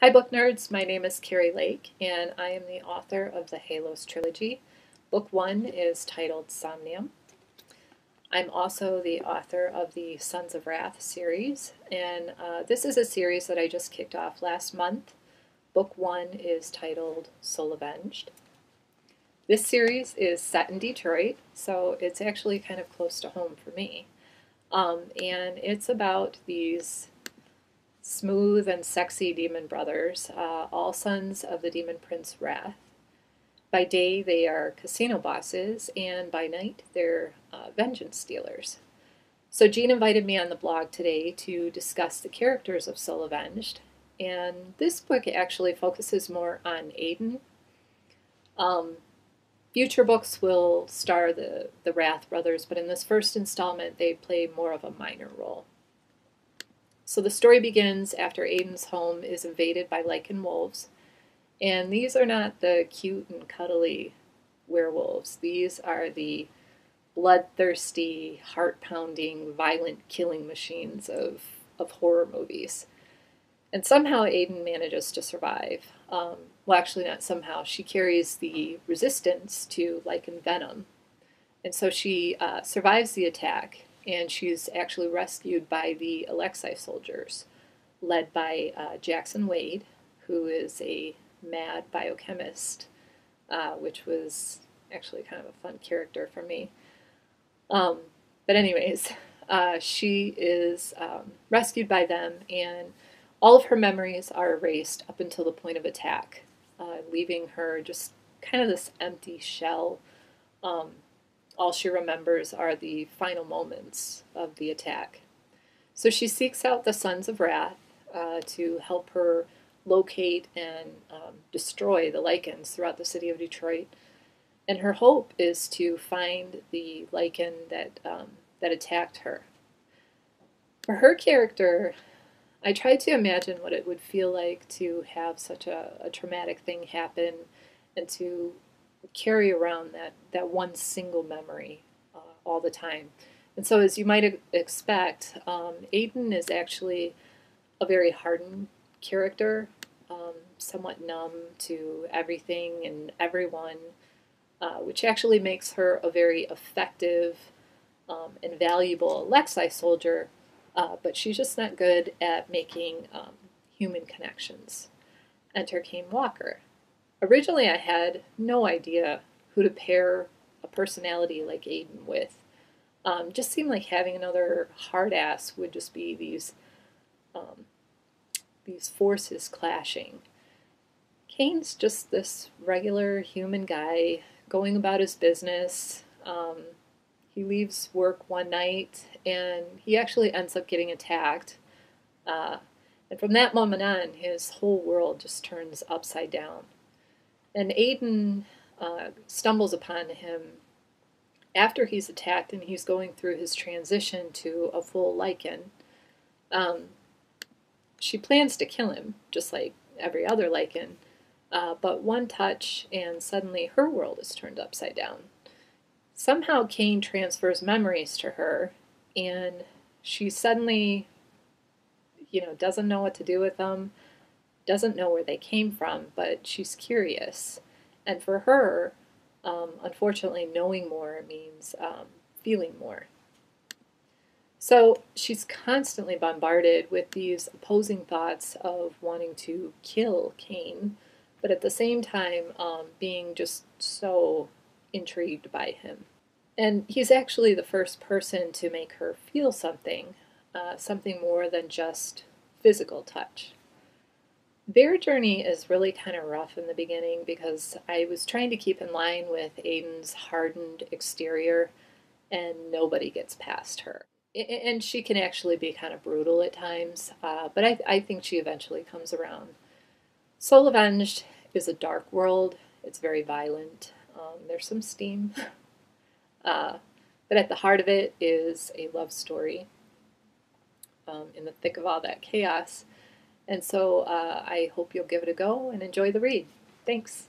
Hi book nerds, my name is Keri Lake and I am the author of the Halos trilogy. Book 1 is titled Somnium. I'm also the author of the Sons of Wrath series, and this is a series that I just kicked off last month. Book 1 is titled Soul Avenged. This series is set in Detroit, so it's actually kind of close to home for me. And it's about these smooth and sexy demon brothers, all sons of the demon prince Wrath. By day they are casino bosses, and by night they're vengeance dealers. So Jean invited me on the blog today to discuss the characters of Soul Avenged, and this book actually focuses more on Aiden. Future books will star the Wrath brothers, but in this first installment they play more of a minor role. So the story begins after Aiden's home is invaded by lichen wolves, and these are not the cute and cuddly werewolves. These are the bloodthirsty, heart-pounding, violent killing machines of horror movies. And somehow Aiden manages to survive. Well, actually not somehow. She carries the resistance to lichen venom. And so she survives the attack, and she's actually rescued by the Alexei soldiers, led by Jackson Wade, who is a mad biochemist, which was actually kind of a fun character for me. But anyways, she is rescued by them, and all of her memories are erased up until the point of attack, leaving her just kind of this empty shell. All she remembers are the final moments of the attack. So she seeks out the Sons of Wrath to help her locate and destroy the lichens throughout the city of Detroit. And her hope is to find the lichen that attacked her. For her character, I tried to imagine what it would feel like to have such a traumatic thing happen and to carry around that one single memory all the time. And so, as you might expect, Aiden is actually a very hardened character, somewhat numb to everything and everyone, which actually makes her a very effective and valuable Alexei soldier, but she's just not good at making human connections. Enter Kane Walker. Originally, I had no idea who to pair a personality like Aiden with. Just seemed like having another hard ass would just be these forces clashing. Kane's just this regular human guy going about his business. He leaves work one night, and he actually ends up getting attacked. And from that moment on, his whole world just turns upside down. And Aiden stumbles upon him after he's attacked and he's going through his transition to a full lichen. She plans to kill him, just like every other lichen, but one touch and suddenly her world is turned upside down. Somehow Kane transfers memories to her, and she suddenly, doesn't know what to do with them, doesn't know where they came from, but she's curious. And for her, unfortunately, knowing more means feeling more. So she's constantly bombarded with these opposing thoughts of wanting to kill Kane, but at the same time being just so intrigued by him. And he's actually the first person to make her feel something, something more than just physical touch. Their journey is really kind of rough in the beginning because I was trying to keep in line with Aiden's hardened exterior, and nobody gets past her. And she can actually be kind of brutal at times, but I think she eventually comes around. Soul Avenged is a dark world. It's very violent. There's some steam. But at the heart of it is a love story in the thick of all that chaos. And so I hope you'll give it a go and enjoy the read. Thanks.